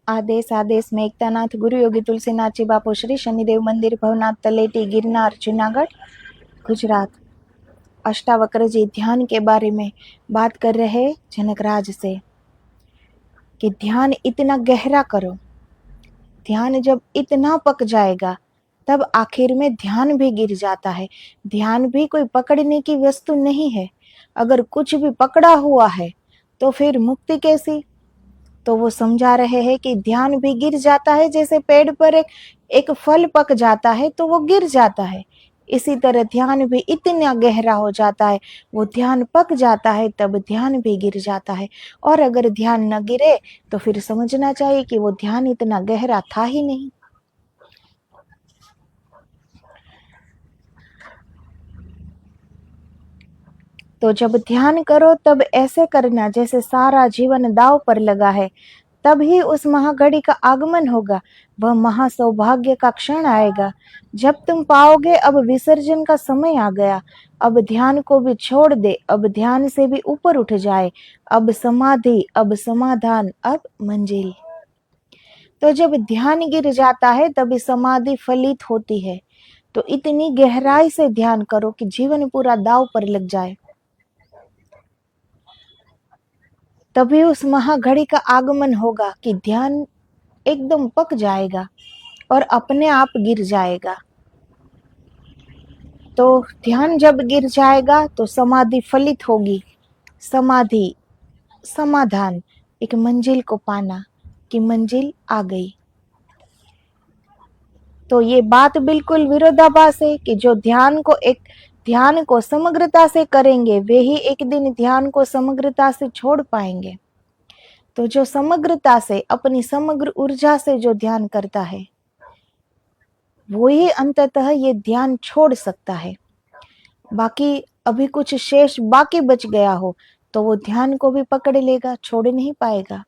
आदेश आदेश में एकतानाथ गुरु योगी तुलसीनाथ बापू श्री शनिदेव मंदिर भवनाथ तलेटी गिरनार जूनागढ़ गुजरात। अष्टावक्र जी ध्यान के बारे में बात कर रहे जनकराज से कि ध्यान इतना गहरा करो। ध्यान जब इतना पक जाएगा तब आखिर में ध्यान भी गिर जाता है। ध्यान भी कोई पकड़ने की वस्तु नहीं है। अगर कुछ भी पकड़ा हुआ है तो फिर मुक्ति कैसी। तो वो समझा रहे हैं कि ध्यान भी गिर जाता है। जैसे पेड़ पर एक फल पक जाता है तो वो गिर जाता है, इसी तरह ध्यान भी इतना गहरा हो जाता है, वो ध्यान पक जाता है तब ध्यान भी गिर जाता है। और अगर ध्यान न गिरे तो फिर समझना चाहिए कि वो ध्यान इतना गहरा था ही नहीं। तो जब ध्यान करो तब ऐसे करना जैसे सारा जीवन दांव पर लगा है। तभी उस महाघड़ी का आगमन होगा, वह महासौभाग्य का क्षण आएगा जब तुम पाओगे अब विसर्जन का समय आ गया। अब ध्यान को भी छोड़ दे, अब ध्यान से भी ऊपर उठ जाए। अब समाधि, अब समाधान, अब मंजिल। तो जब ध्यान गिर जाता है तभी समाधि फलित होती है। तो इतनी गहराई से ध्यान करो कि जीवन पूरा दांव पर लग जाए। तभी उस महाघड़ी का आगमन होगा कि ध्यान एकदम पक जाएगा और अपने आप गिर जाएगा। तो ध्यान जब गिर जाएगा तो समाधि फलित होगी। समाधि, समाधान, एक मंजिल को पाना कि मंजिल आ गई। तो ये बात बिल्कुल विरोधाभास है कि जो ध्यान को समग्रता से करेंगे वे ही एक दिन ध्यान को समग्रता से छोड़ पाएंगे। तो जो समग्रता से, अपनी समग्र ऊर्जा से जो ध्यान करता है वो ही अंततः ये ध्यान छोड़ सकता है। बाकी अभी कुछ शेष बाकी बच गया हो तो वो ध्यान को भी पकड़ लेगा, छोड़ नहीं पाएगा।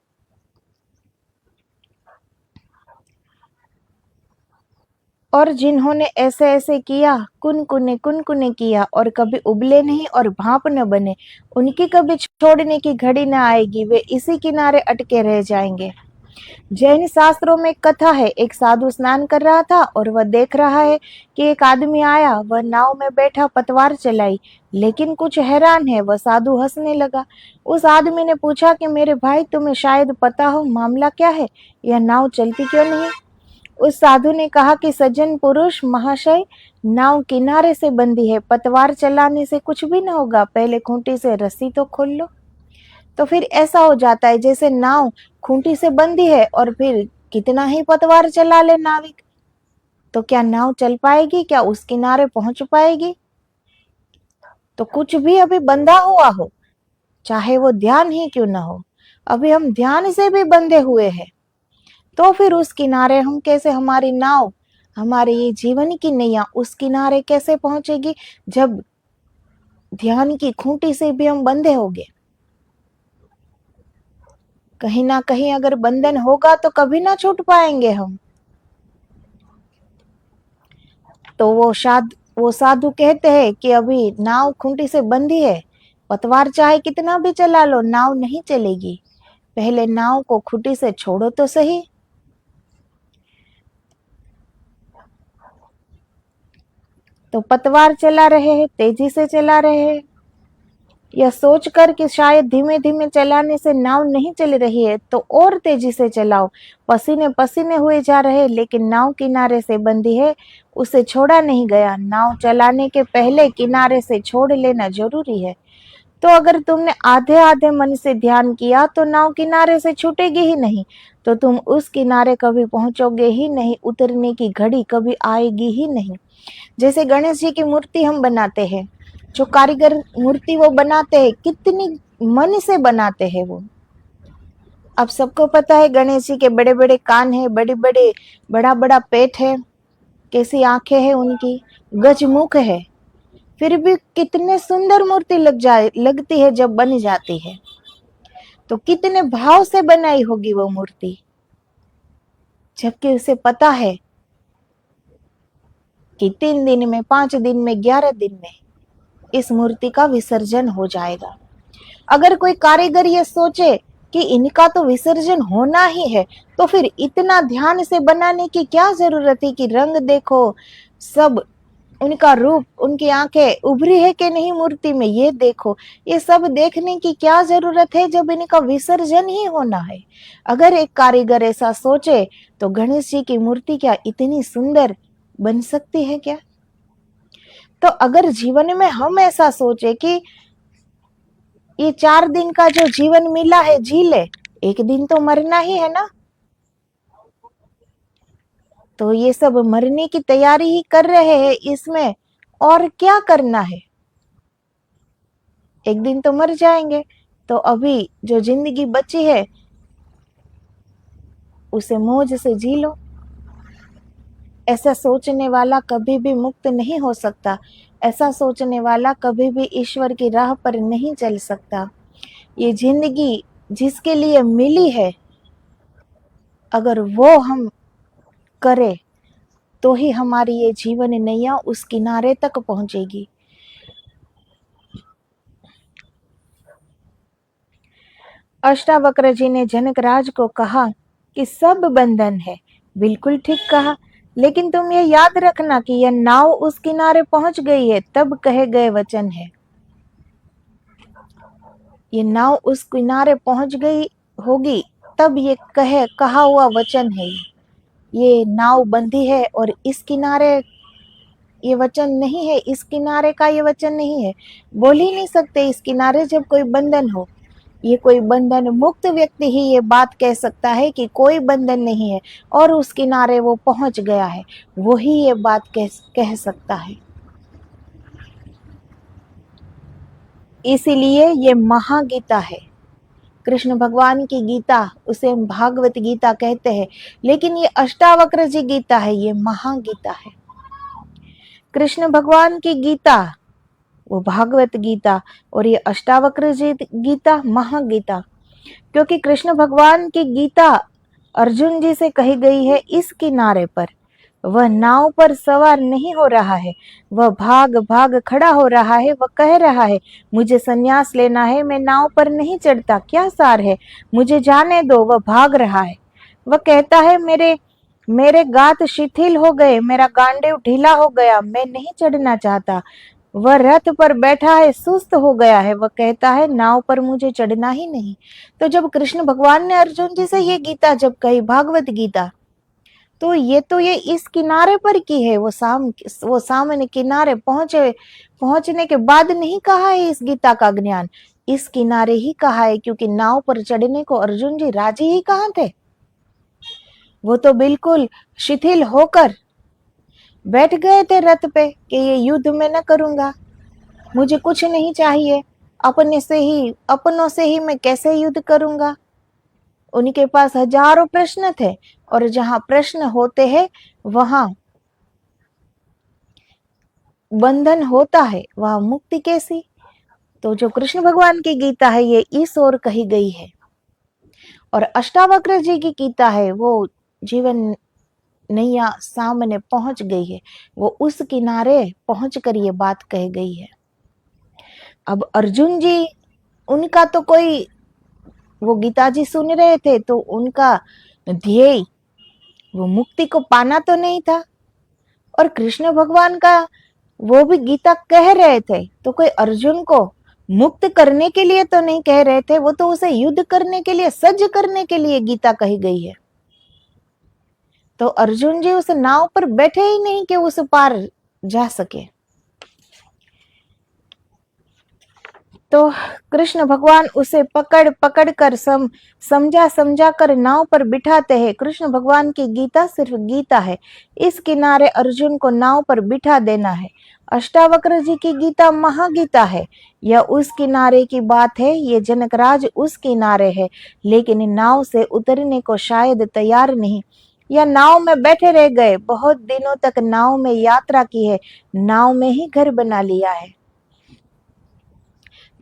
और जिन्होंने ऐसे ऐसे किया, कुनकुने किया और कभी उबले नहीं और भाप न बने, उनकी कभी छोड़ने की घड़ी न आएगी, वे इसी किनारे अटके रह जाएंगे। जैन शास्त्रों में कथा है, एक साधु स्नान कर रहा था और वह देख रहा है कि एक आदमी आया, वह नाव में बैठा पतवार चलाई, लेकिन कुछ हैरान है, वह साधु हंसने लगा। उस आदमी ने पूछा कि मेरे भाई, तुम्हें शायद पता हो मामला क्या है, यह नाव चलती क्यों नहीं। उस साधु ने कहा कि सज्जन पुरुष महाशय, नाव किनारे से बंधी है, पतवार चलाने से कुछ भी न होगा, पहले खूंटी से रस्सी तो खोल लो। तो फिर ऐसा हो जाता है जैसे नाव खूंटी से बंधी है और फिर कितना ही पतवार चला ले नाविक, तो क्या नाव चल पाएगी, क्या उस किनारे पहुंच पाएगी। तो कुछ भी अभी बंधा हुआ हो, चाहे वो ध्यान ही क्यों ना हो, अभी हम ध्यान से भी बंधे हुए हैं, तो फिर उस किनारे हम कैसे, हमारी नाव, हमारे ये जीवन की नैया उस किनारे कैसे पहुंचेगी जब ध्यान की खूंटी से भी हम बंधे होंगे। कहीं ना कहीं अगर बंधन होगा तो कभी ना छूट पाएंगे हम। तो वो साधु कहते हैं कि अभी नाव खूंटी से बंधी है, पतवार चाहे कितना भी चला लो, नाव नहीं चलेगी, पहले नाव को खूंटी से छोड़ो तो सही। तो पतवार चला रहे हैं, तेजी से चला रहे हैं, यह सोचकर कि शायद धीमे धीमे चलाने से नाव नहीं चल रही है तो और तेजी से चलाओ, पसीने पसीने हुए जा रहे, लेकिन नाव किनारे से बंधी है, उसे छोड़ा नहीं गया। नाव चलाने के पहले किनारे से छोड़ लेना जरूरी है। तो अगर तुमने आधे आधे मन से ध्यान किया तो नाव किनारे से छूटेगी ही नहीं, तो तुम उस किनारे कभी पहुंचोगे ही नहीं, उतरने की घड़ी कभी आएगी ही नहीं। जैसे गणेश जी की मूर्ति हम बनाते हैं, जो कारीगर मूर्ति वो बनाते हैं, कितनी मन से बनाते हैं वो। अब सबको पता है गणेश जी के बड़े बड़े कान है, बड़े बड़े, बड़ा बड़ा पेट है, कैसी आंखें हैं उनकी, गज मुख है, फिर भी कितने सुंदर मूर्ति लगती है जब बन जाती है। तो कितने भाव से बनाई होगी वो मूर्ति, जबकि उसे पता है कि 3 दिन में, 5 दिन में, 11 दिन में इस मूर्ति का विसर्जन हो जाएगा। अगर कोई कारीगर ये सोचे कि इनका तो विसर्जन होना ही है, तो फिर इतना ध्यान से बनाने की क्या जरूरत है कि रंग देखो, सब उनका रूप, उनकी आंखें उभरी है कि नहीं मूर्ति में ये देखो, ये सब देखने की क्या जरूरत है जब इनका विसर्जन ही होना है। अगर एक कारीगर ऐसा सोचे तो गणेश जी की मूर्ति क्या इतनी सुंदर बन सकती है क्या? तो अगर जीवन में हम ऐसा सोचे कि ये 4 दिन का जो जीवन मिला है जी ले, एक दिन तो मरना ही है ना, तो ये सब मरने की तैयारी ही कर रहे हैं, इसमें और क्या करना है, एक दिन तो मर जाएंगे, तो अभी जो जिंदगी बची है उसे मौज से जी लो। ऐसा सोचने वाला कभी भी मुक्त नहीं हो सकता, ऐसा सोचने वाला कभी भी ईश्वर की राह पर नहीं चल सकता। ये जिंदगी जिसके लिए मिली है, अगर वो हम करें तो ही हमारी ये जीवन नैया उस किनारे तक पहुंचेगी। अष्टावक्र जी ने जनकराज को कहा कि सब बंधन है। बिल्कुल ठीक कहा, लेकिन तुम ये याद रखना कि यह नाव उस किनारे पहुंच गई है तब कहे गए वचन है। ये नाव उस किनारे पहुंच गई होगी तब ये कहा हुआ वचन है। ये नाव बंधी है और इस किनारे ये वचन नहीं है, इस किनारे का ये वचन नहीं है। बोल ही नहीं सकते इस किनारे जब कोई बंधन हो। ये कोई बंधन मुक्त व्यक्ति ही ये बात कह सकता है कि कोई बंधन नहीं है और उस किनारे वो पहुंच गया है, वो ही ये बात कह सकता है। इसीलिए ये महागीता है, कृष्ण भगवान की गीता, उसे भागवत गीता कहते हैं, लेकिन ये अष्टावक्र जी गीता है, ये महागीता है। कृष्ण भगवान की गीता वो भागवत गीता और ये अष्टावक्र जी गीता महागीता, क्योंकि कृष्ण भगवान की गीता अर्जुन जी से कही गई है इस किनारे पर। वह नाव पर सवार नहीं हो रहा है, वह भाग भाग खड़ा हो रहा है, वह कह रहा है मुझे संन्यास लेना है, मैं नाव पर नहीं चढ़ता, क्या सार है, मुझे जाने दो। वह भाग रहा है, वह कहता है मेरे मेरे गात शिथिल हो गए, मेरा गांडीव ढीला हो गया, मैं नहीं चढ़ना चाहता। वह रथ पर बैठा है, सुस्त हो गया है, वह कहता है नाव पर मुझे चढ़ना ही नहीं। तो जब कृष्ण भगवान ने अर्जुन जी से ये गीता जब कही, भागवत गीता, तो ये इस किनारे पर की है। वो सामने किनारे पहुंचने के बाद नहीं कहा है इस गीता का ज्ञान, इस किनारे ही कहा है, क्योंकि नाव पर चढ़ने को अर्जुन जी राजी ही कहाँ थे। वो तो बिल्कुल शिथिल होकर बैठ गए थे रथ पे कि ये युद्ध में न करूंगा, मुझे कुछ नहीं चाहिए, अपनों से ही मैं कैसे युद्ध करूंगा। उनके पास हजारों प्रश्न थे, और जहां प्रश्न होते हैं वहां बंधन होता है, वहां मुक्ति कैसी। तो जो कृष्ण भगवान की गीता है ये इस ओर कही गई है, और अष्टावक्र जी की गीता है वो जीवन नैया सामने पहुंच गई है, वो उस किनारे पहुंचकर ये बात कह गई है। अब अर्जुन जी, उनका तो कोई, वो गीता जी सुन रहे थे तो उनका ध्येय वो मुक्ति को पाना तो नहीं था, और कृष्ण भगवान का वो भी गीता कह रहे थे तो कोई अर्जुन को मुक्त करने के लिए तो नहीं कह रहे थे, वो तो उसे युद्ध करने के लिए, सज्ज करने के लिए गीता कही गई है। तो अर्जुन जी उस नाव पर बैठे ही नहीं कि उस पार जा सके। तो कृष्ण भगवान उसे पकड़ पकड़ कर समझा कर नाव पर बिठाते हैं। कृष्ण भगवान की गीता सिर्फ गीता है, इस किनारे अर्जुन को नाव पर बिठा देना है। अष्टावक्र जी की गीता महागीता है, यह उस किनारे की बात है, ये जनकराज उस किनारे है, लेकिन नाव से उतरने को शायद तैयार नहीं, या नाव में बैठे रह गए, बहुत दिनों तक नाव में यात्रा की है, नाव में ही घर बना लिया है।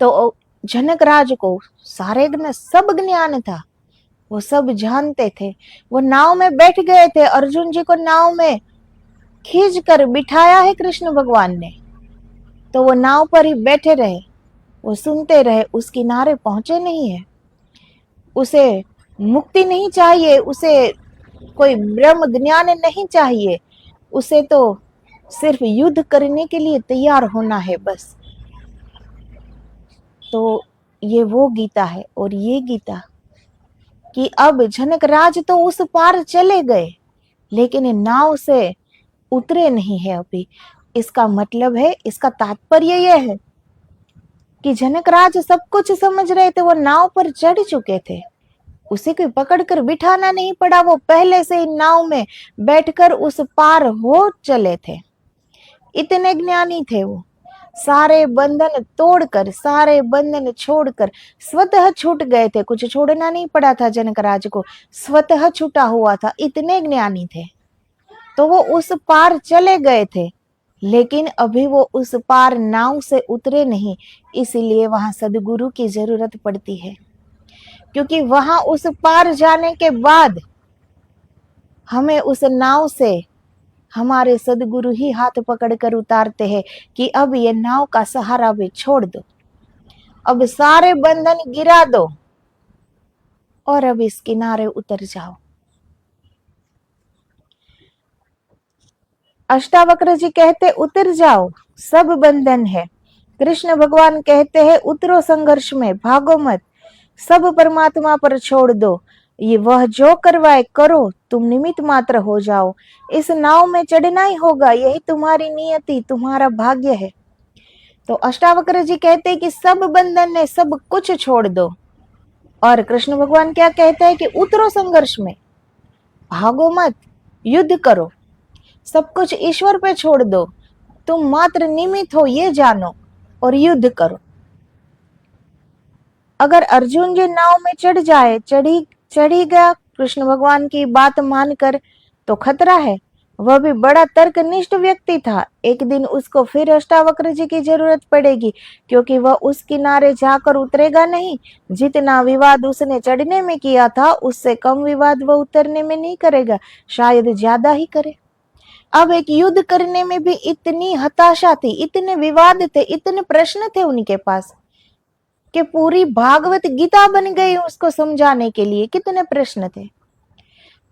तो जनकराज को सब ज्ञान था, वो सब जानते थे, वो नाव में बैठ गए थे, अर्जुन जी को नाव में खींच कर बिठाया है कृष्ण भगवान ने, तो वो नाव पर ही बैठे रहे, वो सुनते रहे, उस किनारे पहुंचे नहीं है। उसे मुक्ति नहीं चाहिए, उसे कोई ब्रह्म ज्ञान नहीं चाहिए, उसे तो सिर्फ युद्ध करने के लिए तैयार होना है बस। तो ये वो गीता है। और ये गीता कि अब जनक राज तो उस पार चले गए, लेकिन नाव से उतरे नहीं है अभी। इसका मतलब है, इसका तात्पर्य यह है कि जनक राज सब कुछ समझ रहे थे, वो नाव पर चढ़ चुके थे, उसे कोई पकड़कर बिठाना नहीं पड़ा, वो पहले से ही नाव में बैठकर उस पार हो चले थे। इतने ज्ञानी थे वो। सारे बंधन तोड़कर, सारे बंधन छोड़कर स्वतः छूट गए थे, कुछ छोड़ना नहीं पड़ा था जनकराज को, स्वतः छूटा हुआ था, इतने ज्ञानी थे। तो वो उस पार चले गए थे, लेकिन अभी वो उस पार नाव से उतरे नहीं, इसलिए वहां सदगुरु की जरूरत पड़ती है। क्योंकि वहां उस पार जाने के बाद हमें उस नाव से हमारे सदगुरु ही हाथ पकड़कर उतारते हैं कि अब ये नाव का सहारा भी छोड़ दो, अब सारे बंधन गिरा दो और अब इस किनारे उतर जाओ। अष्टावक्र जी कहते उतर जाओ, सब बंधन है। कृष्ण भगवान कहते हैं उतरो संघर्ष में, भागो मत, सब परमात्मा पर छोड़ दो, ये वह जो करवाए करो, तुम निमित्त मात्र हो जाओ, इस नाव में चढ़ना ही होगा, यही तुम्हारी नियति, तुम्हारा भाग्य है। तो अष्टावक्र जी कहते हैं कि सब बंधन है, सब कुछ छोड़ दो। और कृष्ण भगवान क्या कहते हैं कि उतरो संघर्ष में, भागो मत, युद्ध करो, सब कुछ ईश्वर पे छोड़ दो, तुम मात्र निमित्त हो ये जानो और युद्ध करो। अगर अर्जुन जी नाव में चढ़ जाए, चढ़ी गया कृष्ण भगवान की बात मानकर, तो खतरा है। वह भी बड़ा तर्कनिष्ठ व्यक्ति था, एक दिन उसको फिर अष्टावक्र जी की जरूरत पड़ेगी, क्योंकि वह उस किनारे जाकर उतरेगा नहीं। जितना विवाद उसने चढ़ने में किया था, उससे कम विवाद वह उतरने में नहीं करेगा, शायद ज्यादा ही करे। अब एक युद्ध करने में भी इतनी हताशा थी, इतने विवाद थे, इतने प्रश्न थे उनके पास कि पूरी भागवत गीता बन गई उसको समझाने के लिए, कितने प्रश्न थे।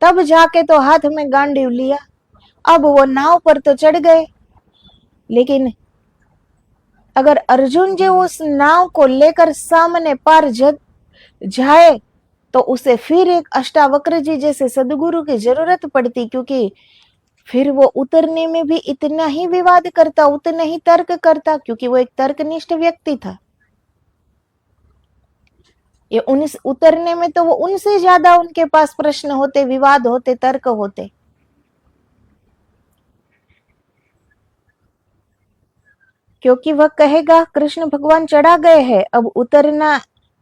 तब जाके तो हाथ में गांडीव लिया। अब वो नाव पर तो चढ़ गए, लेकिन अगर अर्जुन जी उस नाव को लेकर सामने पार जाए तो उसे फिर एक अष्टावक्र जी जैसे सदगुरु की जरूरत पड़ती, क्योंकि फिर वो उतरने में भी इतना ही विवाद करता, उतना ही तर्क करता, क्योंकि वो एक तर्कनिष्ठ व्यक्ति था। ये उतरने में तो वो उनसे ज्यादा उनके पास प्रश्न होते, विवाद होते, तर्क होते। क्योंकि वह कहेगा कृष्ण भगवान चढ़ा गए हैं, अब उतरना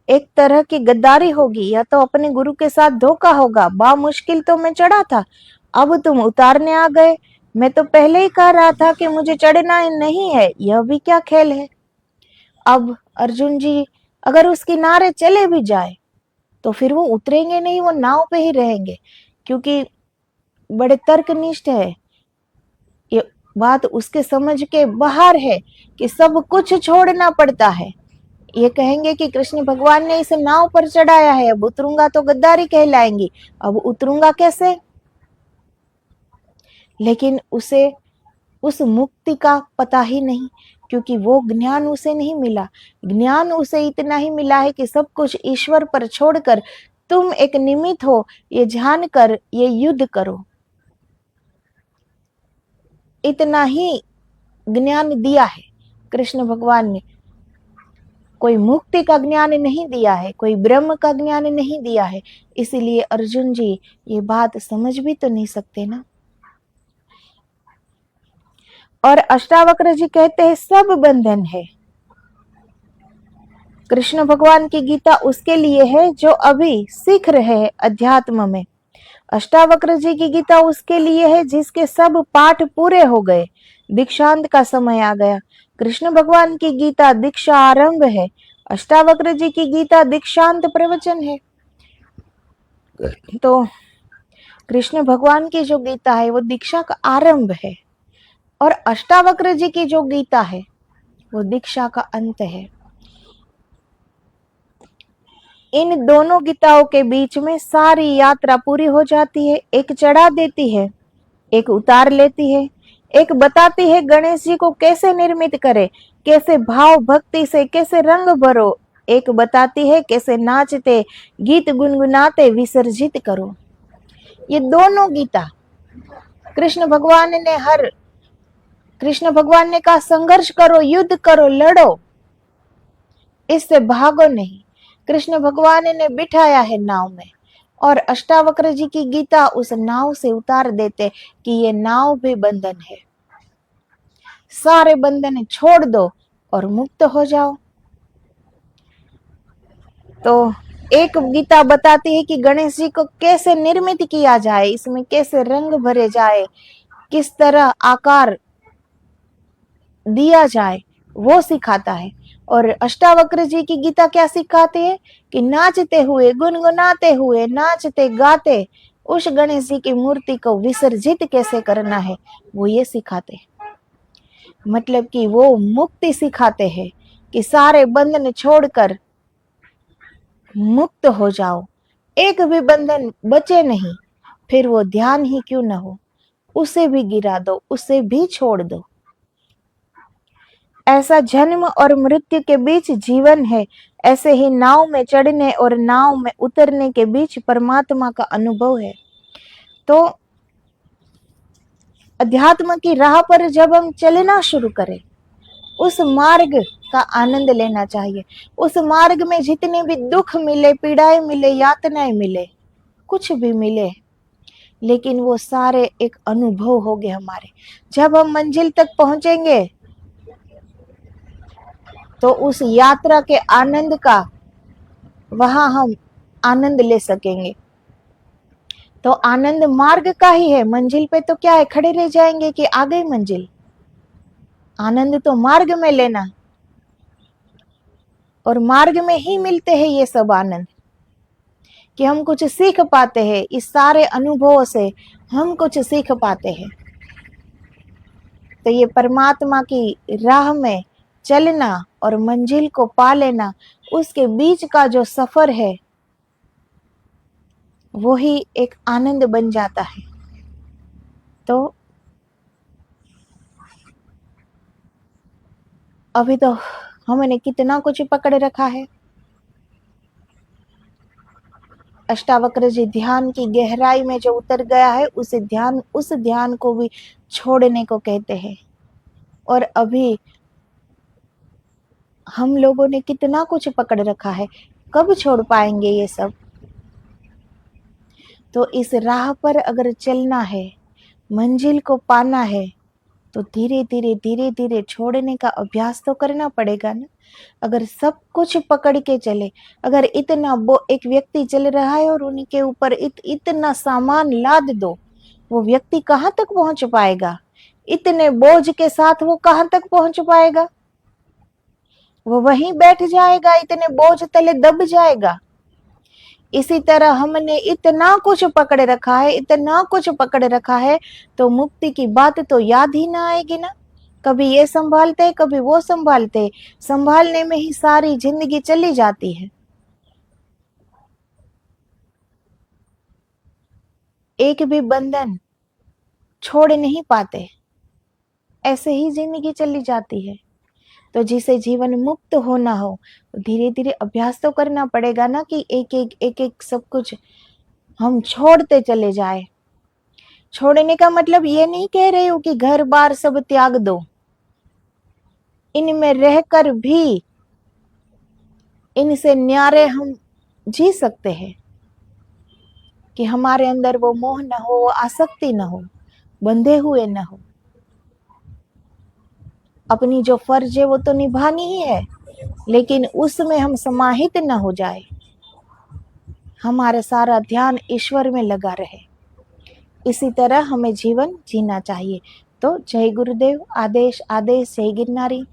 एक तरह की गद्दारी होगी, या तो अपने गुरु के साथ धोखा होगा। बा मुश्किल तो मैं चढ़ा था, अब तुम उतारने आ गए, मैं तो पहले ही कह रहा था कि मुझे चढ़ना नहीं है, यह भी क्या खेल है। अब अर्जुन जी अगर उस किनारे चले भी जाए तो फिर वो उतरेंगे नहीं, वो नाव पे ही रहेंगे, क्योंकि बड़े तर्कनिष्ठ है। ये बात उसके समझ के बाहर है कि सब कुछ छोड़ना पड़ता है। ये कहेंगे कि कृष्ण भगवान ने इस नाव पर चढ़ाया है, अब उतरूंगा तो गद्दारी कहलाएंगी, अब उतरूंगा कैसे। लेकिन उसे उस मुक्ति का पता ही नहीं, क्योंकि वो ज्ञान उसे नहीं मिला। ज्ञान उसे इतना ही मिला है कि सब कुछ ईश्वर पर छोड़कर तुम एक निमित्त हो, ये जानकर ये युद्ध करो। इतना ही ज्ञान दिया है कृष्ण भगवान ने, कोई मुक्ति का ज्ञान नहीं दिया है, कोई ब्रह्म का ज्ञान नहीं दिया है। इसीलिए अर्जुन जी ये बात समझ भी तो नहीं सकते ना। और अष्टावक्र जी कहते हैं सब बंधन है। कृष्ण भगवान की गीता उसके लिए है जो अभी सीख रहे हैं अध्यात्म में। अष्टावक्र जी की गीता उसके लिए है जिसके सब पाठ पूरे हो गए, दीक्षांत का समय आ गया। कृष्ण भगवान की गीता दीक्षा आरंभ है, अष्टावक्र जी की गीता दीक्षांत प्रवचन है। तो कृष्ण भगवान की जो गीता है वो दीक्षा का आरंभ है, और अष्टावक्र जी की जो गीता है वो दीक्षा का अंत है। इन दोनों गीताओं के बीच में सारी यात्रा पूरी हो जाती है। एक चढ़ा देती है, एक उतार लेती है, एक बताती है गणेश जी को कैसे निर्मित करे, कैसे भाव भक्ति से कैसे रंग भरो, एक बताती है कैसे नाचते गीत गुनगुनाते विसर्जित करो। ये दोनों गीता कृष्ण भगवान ने कहा संघर्ष करो, युद्ध करो, लड़ो, इससे भागो नहीं। कृष्ण भगवान ने बिठाया है नाव में और अष्टावक्र जी की गीता उस नाव से उतार देते कि ये नाव भी बंधन है, सारे बंधन छोड़ दो और मुक्त हो जाओ। तो एक गीता बताती है कि गणेश जी को कैसे निर्मित किया जाए, इसमें कैसे रंग भरे जाए, किस तरह आकार दिया जाए, वो सिखाता है। और अष्टावक्र जी की गीता क्या सिखाती है कि नाचते हुए गुनगुनाते हुए नाचते गाते उस गणेश जी की मूर्ति को विसर्जित कैसे करना है, वो ये सिखाते हैं। मतलब कि वो मुक्ति सिखाते हैं कि सारे बंधन छोड़कर मुक्त हो जाओ, एक भी बंधन बचे नहीं, फिर वो ध्यान ही क्यों न हो, उसे भी गिरा दो, उसे भी छोड़ दो। ऐसा जन्म और मृत्यु के बीच जीवन है, ऐसे ही नाव में चढ़ने और नाव में उतरने के बीच परमात्मा का अनुभव है। तो अध्यात्म की राह पर जब हम चलना शुरू करें, उस मार्ग का आनंद लेना चाहिए। उस मार्ग में जितने भी दुख मिले, पीड़ाएं मिले, यातनाएं मिले, कुछ भी मिले, लेकिन वो सारे एक अनुभव हो गए हमारे। जब हम मंजिल तक पहुंचेंगे तो उस यात्रा के आनंद का वहां हम आनंद ले सकेंगे। तो आनंद मार्ग का ही है, मंजिल पे तो क्या है, खड़े रह जाएंगे कि आ गई मंजिल। आनंद तो मार्ग में लेना, और मार्ग में ही मिलते हैं ये सब आनंद, कि हम कुछ सीख पाते हैं, इस सारे अनुभवों से हम कुछ सीख पाते हैं। तो ये परमात्मा की राह में चलना और मंजिल को पा लेना, उसके बीच का जो सफर है वो ही एक आनंद बन जाता है। तो अभी तो हमने कितना कुछ पकड़ रखा है। अष्टावक्र जी ध्यान की गहराई में जो उतर गया है, उस ध्यान को भी छोड़ने को कहते हैं। और अभी हम लोगों ने कितना कुछ पकड़ रखा है, कब छोड़ पाएंगे ये सब। तो इस राह पर अगर चलना है, मंजिल को पाना है, तो धीरे धीरे छोड़ने का अभ्यास तो करना पड़ेगा ना। अगर सब कुछ पकड़ के चले, अगर इतना एक व्यक्ति चल रहा है और उनके ऊपर इतना सामान लाद दो, वो व्यक्ति कहाँ तक पहुंच पाएगा? इतने बोझ के साथ वो कहाँ तक पहुंच पाएगा? वो वहीं बैठ जाएगा, इतने बोझ तले दब जाएगा। इसी तरह हमने इतना कुछ पकड़ रखा है, इतना कुछ पकड़ रखा है, तो मुक्ति की बात तो याद ही ना आएगी ना। कभी ये संभालते, कभी वो संभालते, संभालने में ही सारी जिंदगी चली जाती है। एक भी बंधन छोड़ नहीं पाते, ऐसे ही जिंदगी चली जाती है। तो जिसे जीवन मुक्त होना हो, धीरे धीरे अभ्यास तो करना पड़ेगा ना, कि एक सब कुछ हम छोड़ते चले जाए। छोड़ने का मतलब ये नहीं कह रही हूं कि घर बार सब त्याग दो, इनमें रहकर भी इनसे न्यारे हम जी सकते हैं, कि हमारे अंदर वो मोह न हो, वो आसक्ति न हो, बंधे हुए न हो। अपनी जो फर्ज है वो तो निभानी ही है, लेकिन उसमें हम समाहित न हो जाए, हमारा सारा ध्यान ईश्वर में लगा रहे। इसी तरह हमें जीवन जीना चाहिए। तो जय गुरुदेव, आदेश आदेश, जय गिरनारी।